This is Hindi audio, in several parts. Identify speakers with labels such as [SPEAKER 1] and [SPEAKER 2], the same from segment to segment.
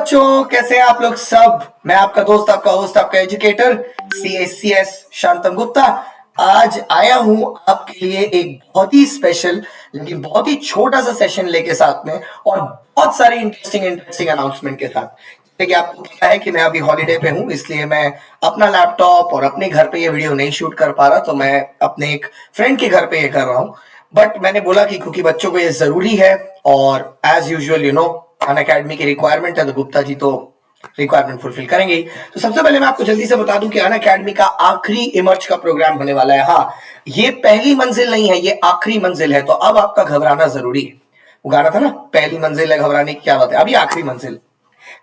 [SPEAKER 1] बच्चों, कैसे हैं आप लोग सब। मैं आपका दोस्त, आपका होस्ट, आपका एजुकेटर CACS शांतम गुप्ता आज आया हूं आपके लिए एक बहुत ही स्पेशल लेकिन बहुत ही छोटा सा सेशन लेके साथ में और बहुत सारे इंटरेस्टिंग अनाउंसमेंट के साथ। जैसे कि आपको पता है कि मैं अभी हॉलीडे पे हूं, इसलिए मैं अपना लैपटॉप और अपने घर पे ये वीडियो नहीं शूट कर पा रहा, तो मैं अपने एक फ्रेंड के घर पे ये कर रहा हूं। बट मैंने बोला कि क्योंकि बच्चों को ये जरूरी है और एज यूजुअल अनअकैडमी की रिक्वायरमेंट है, तो गुप्ता जी तो रिक्वायरमेंट फुलफिल करेंगे ही। तो सबसे पहले मैं आपको जल्दी से बता दूं कि अनअकैडमी का आखिरी इमर्ज का प्रोग्राम होने वाला है। हाँ, ये पहली मंजिल नहीं है, ये आखिरी मंजिल है, तो अब आपका घबराना जरूरी है। वो गाना था ना, पहली मंजिल है घबराने की क्या बात है। अब ये आखिरी मंजिल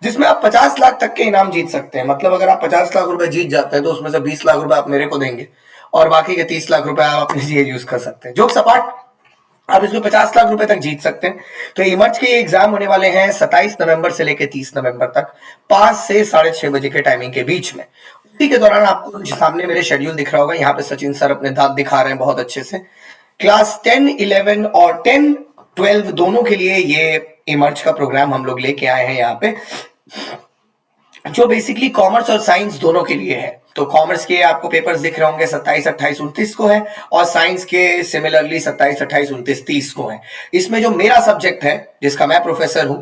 [SPEAKER 1] जिसमें आप 50 लाख तक के इनाम जीत सकते हैं। मतलब अगर आप 50 लाख रुपए जीत जाते हैं तो उसमें से 20 लाख रुपए आप मेरे को देंगे और बाकी के 30 लाख रुपए आप अपने लिए यूज कर सकते हैं। जोक सपाट, आप इसमें 50 लाख रुपए तक जीत सकते हैं। तो इमर्ज के एग्जाम होने वाले हैं 27 नवंबर से लेकर 30 नवंबर तक 5 से 6:30 बजे के टाइमिंग के बीच में। उसी के दौरान आपको सामने मेरे शेड्यूल दिख रहा होगा, यहाँ पे सचिन सर अपने दांत दिखा रहे हैं बहुत अच्छे से। क्लास 10, 11 और 10, 12 दोनों के लिए ये इमर्ज का प्रोग्राम हम लोग लेके आए हैं यहाँ पे, जो बेसिकली कॉमर्स और साइंस दोनों के लिए है। तो कॉमर्स के आपको पेपर्स दिख रहे होंगे 27, 28, 29 को है और साइंस के सिमिलरली 27, 28, 29, 30 को है। इसमें जो मेरा सब्जेक्ट है, जिसका मैं प्रोफेसर हूं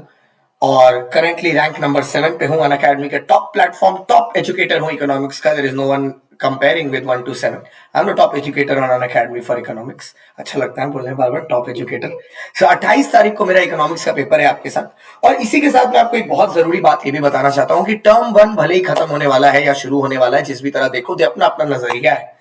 [SPEAKER 1] और करेंटली रैंक नंबर 7 पे हूं अनअकैडमी के टॉप प्लेटफॉर्म, टॉप एजुकेटर हूं इकोनॉमिक्स का। There is no one comparing with 1 to 7। I am the top educator on Unacademy for economics. अच्छा लगता है बोलने बार बार टॉप एजुकेटर। सो 28 तारीख को मेरा इकोनॉमिक्स का पेपर है आपके साथ। और इसी के साथ मैं आपको एक बहुत जरूरी बात ये भी बताना चाहता हूं कि टर्म 1 भले ही खत्म होने वाला है या शुरू होने वाला है, जिस भी तरह देखो, ये अपना अपना नजरिया है।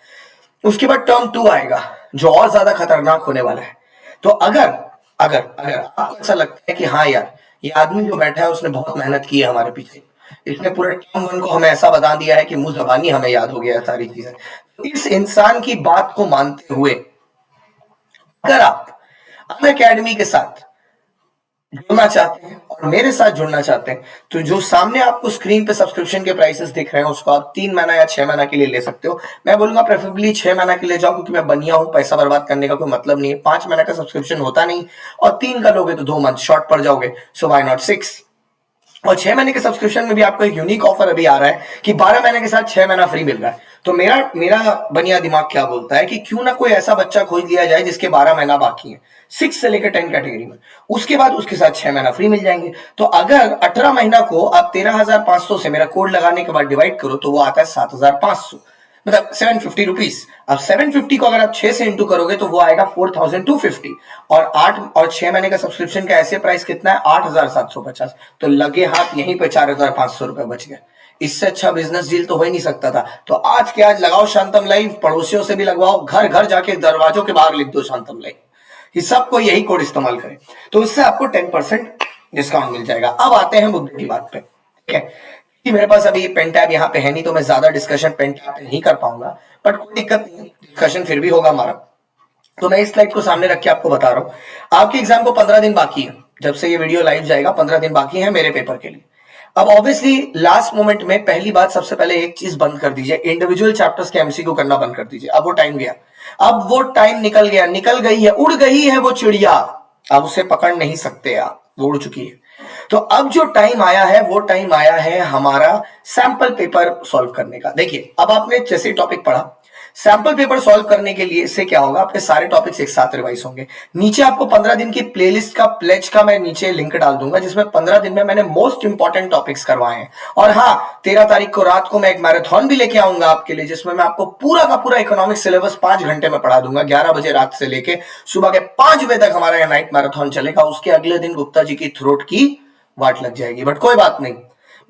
[SPEAKER 1] उसके बाद टर्म 2 आएगा जो और ज्यादा खतरनाक होने वाला है। तो अगर अगर अगर आपको ऐसा लगता है कि हाँ यार, ये आदमी जो बैठा है उसने बहुत मेहनत की है हमारे पीछे, इसने पूरे टर्म 1 को हमें ऐसा बता दिया है कि मुंह जबानी हमें याद हो गया है सारी चीजें, तो इस इंसान की बात को मानते हुए अगर आप अनअकैडमी के साथ जुड़ना चाहते हैं और मेरे साथ जुड़ना चाहते हैं, तो जो सामने आपको स्क्रीन पे सब्सक्रिप्शन के प्राइसेस दिख रहे हैं उसको आप 3 महीना या 6 महीना के लिए ले सकते हो। मैं बोलूंगा प्रेफरेबली 6 महीना के लिए जाओ, क्योंकि मैं बनिया हूं, पैसा बर्बाद करने का कोई मतलब नहीं है। 5 महीना का सब्सक्रिप्शन होता नहीं और 3 का लोगे तो 2 मंथ शॉर्ट पड़ जाओगे। So why not 6। और 6 महीने के सब्सक्रिप्शन में भी आपको एक यूनिक ऑफर अभी आ रहा है कि 12 महीने के साथ 6 महीना फ्री मिल रहा है। तो मेरा बनिया दिमाग क्या बोलता है कि क्यों ना कोई ऐसा बच्चा खोज लिया जाए जिसके 12 महीना बाकी है, 6 से लेकर 10 कैटेगरी में, उसके बाद उसके साथ 6 महीना फ्री मिल जाएंगे। तो अगर 18 महीना को आप 13,500 से मेरा कोड लगाने के बाद डिवाइड करो तो वो आता है 7,500, मतलब 750 रुपीज। अब 750 को अगर आप 6 से इंटू करोगे तो वो आएगा 4,250। और 8 और 6 महीने का सब्सक्रिप्शन का ऐसे प्राइस कितना है, 8,750। तो लगे हाथ यहीं पे 4,500 रुपए बच गए। इससे अच्छा बिजनेस डील तो हो ही नहीं सकता था। तो आज के आज लगाओ शांतम लाइव, पड़ोसियों से भी लगवाओ, घर घर जाके दरवाजों के बाहर लिख दो शांतम लाइव, कि सबको यही कोड इस्तेमाल करें, तो उससे आपको 10% डिस्काउंट मिल जाएगा। अब आते हैं मुद्दे की बात पे, ठीक है। कि मेरे पास अभी पेन टैब यहाँ पे है नहीं, तो मैं ज्यादा डिस्कशन पेन टैब पे नहीं कर पाऊंगा, बट कोई दिक्कत नहीं है, डिस्कशन फिर भी होगा हमारा। तो मैं इस स्लाइड को सामने रख के आपको बता रहा हूं। आपके एग्जाम को 15 दिन बाकी है, जब से ये वीडियो लाइव जाएगा 15 दिन बाकी है मेरे पेपर के लिए। अब ऑब्वियसली लास्ट मोमेंट में पहली बात, सबसे पहले एक चीज बंद कर दीजिए, इंडिविजुअल चैप्टर्स के MCQ करना बंद कर दीजिए। अब वो टाइम गया, अब वो टाइम निकल गया, निकल गई है, उड़ गई है वो चिड़िया, अब उसे पकड़ नहीं सकते आप, वो उड़ चुकी है। तो अब जो टाइम आया है वो टाइम आया है हमारा सैंपल पेपर सॉल्व करने का। देखिए, अब आपने जैसे टॉपिक पढ़ा, सैंपल पेपर सॉल्व करने के लिए इससे क्या होगा, आपके सारे टॉपिक्स एक साथ रिवाइज होंगे। नीचे आपको 15 दिन की प्लेलिस्ट का प्लेज का मैं नीचे लिंक डाल दूंगा, जिसमें 15 दिन में मैंने मोस्ट इंपॉर्टेंट टॉपिक्स करवाए हैं। और हाँ, 13 तारीख को रात को मैं एक मैराथन भी लेके आऊंगा आपके लिए, जिसमें मैं आपको पूरा का पूरा इकोनॉमिक सिलेबस 5 घंटे में पढ़ा दूंगा। 11 बजे रात से लेके सुबह के 5 बजे तक हमारा नाइट मैराथन चलेगा। उसके अगले दिन गुप्ता जी की थ्रोट की वाट लग जाएगी, बट कोई बात नहीं,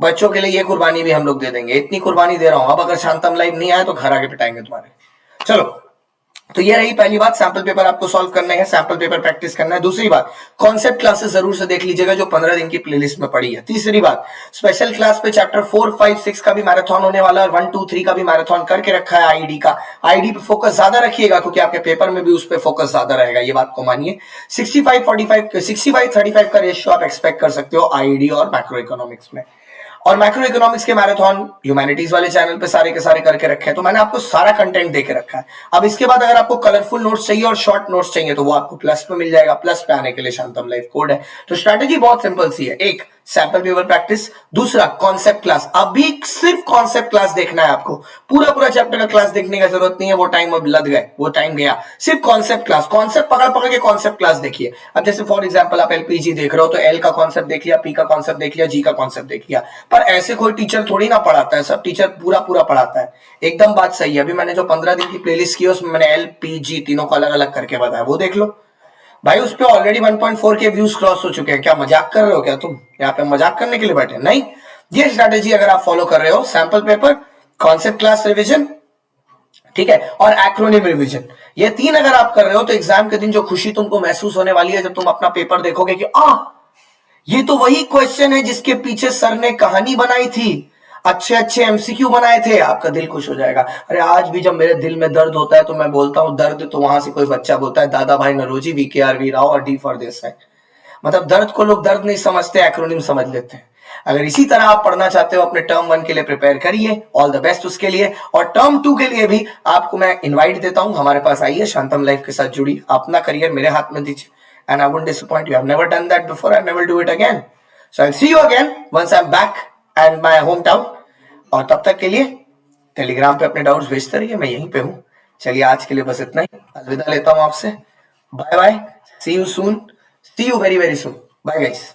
[SPEAKER 1] बच्चों के लिए ये कुर्बानी भी हम लोग दे देंगे। इतनी कुर्बानी दे रहा हूं, अब अगर शांतम लाइव नहीं आया तो घर आके पिटाएंगे तुम्हारे। चलो, तो ये रही पहली बात, सैंपल पेपर आपको सॉल्व करने हैं, सैंपल पेपर प्रैक्टिस करना है। दूसरी बात, कॉन्सेप्ट क्लासेस जरूर से देख लीजिएगा जो 15 दिन की प्लेलिस्ट में पड़ी है। तीसरी बात, स्पेशल क्लास पे चैप्टर 4, 5, 6 का भी मैराथन होने वाला है और 1, 2, 3 का भी मैराथन करके रखा है। आईडी का, आईडी पे फोकस ज्यादा रखिएगा क्योंकि आपके पेपर में भी उस पर फोकस ज्यादा रहेगा, ये बात को मानिए। 65-35 का रेशियो आप एक्सपेक्ट कर सकते हो आईडी और मैक्रो इकोनॉमिक्स में। और मैक्रो इकोनॉमिक्स के मैराथन ह्यूमैनिटीज वाले चैनल पे सारे के सारे करके रखे हैं, तो मैंने आपको सारा कंटेंट दे के रखा है। अब इसके बाद अगर आपको कलरफुल नोट्स चाहिए और शॉर्ट नोट्स चाहिए तो वो आपको प्लस पे मिल जाएगा। प्लस पे आने के लिए शांतम लाइव कोड है। तो स्ट्रैटेजी बहुत सिंपल सी है, एक सैंपल पेपर प्रैक्टिस। दूसरा कॉन्सेप्ट क्लास, अभी सिर्फ कॉन्सेप्ट क्लास देखना है आपको, पूरा पूरा चैप्टर का क्लास देखने की जरूरत नहीं है, वो टाइम अब लग गए, वो टाइम गया। सिर्फ कॉन्सेप्ट क्लास, कॉन्सेप्ट पकड़ पकड़ के कॉन्सेप्ट क्लास देखिए। अब जैसे फॉर एग्जांपल आप एलपीजी देख रहे हो तो एल का कॉन्सेप्ट देख लिया, पी का कॉन्सेप्ट देख लिया, जी का कॉन्सेप्ट देख लिया। पर ऐसे कोई टीचर थोड़ी ना पढ़ाता है, सब टीचर पूरा पूरा पढ़ाता है। एकदम बात सही है। अभी मैंने जो 15 दिन की प्लेलिस्ट की है उसमें मैंने एल पी जी तीनों को अलग अलग करके बताया, वो देख लो भाई। उस पे ऑलरेडी 1.4 के व्यूज क्रॉस हो चुके हैं। क्या मजाक कर रहे हो क्या तुम? यहाँ पे मजाक करने के लिए बैठे? नहीं, ये स्ट्रैटेजी अगर आप फॉलो कर रहे हो, sample paper, concept class revision, ठीक है, और एक्रोनिम रिवीजन, ये तीन अगर आप कर रहे हो तो एग्जाम के दिन जो खुशी तुमको महसूस होने वाली है जब तुम अपना पेपर देखोगे कि ये तो वही क्वेश्चन है जिसके पीछे सर ने कहानी बनाई थी, अच्छे अच्छे एमसीक्यू बनाए थे, आपका दिल खुश हो जाएगा। अरे आज भी जब मेरे दिल में दर्द होता है तो मैं बोलता हूं दर्द, तो वहां से कोई बच्चा बोलता है दादा भाई नरोजी, वीकेआर राव और डी फॉर दिस है। मतलब दर्द को लोग दर्द नहीं समझते, एक्रोनिम समझ लेते हैं। अगर इसी तरह आप पढ़ना चाहते हो, अपने टर्म 1 के लिए प्रिपेयर करिए, ऑल द बेस्ट उसके लिए। और टर्म 2 के लिए भी आपको मैं इनवाइट देता हूं, हमारे पास आइए, शांतम लाइफ के साथ जुड़िए, अपना करियर मेरे हाथ में दीजिए, and I won't disappoint you. I have never done that before, I never do it again. So I see you again once I am back and my home town. और तब तक के लिए टेलीग्राम पे अपने डाउट्स भेजते रहिए, मैं यहीं पे हूं। चलिए आज के लिए बस इतना ही, अलविदा लेता हूं आपसे। Bye bye, see you soon, see you very very soon, bye guys.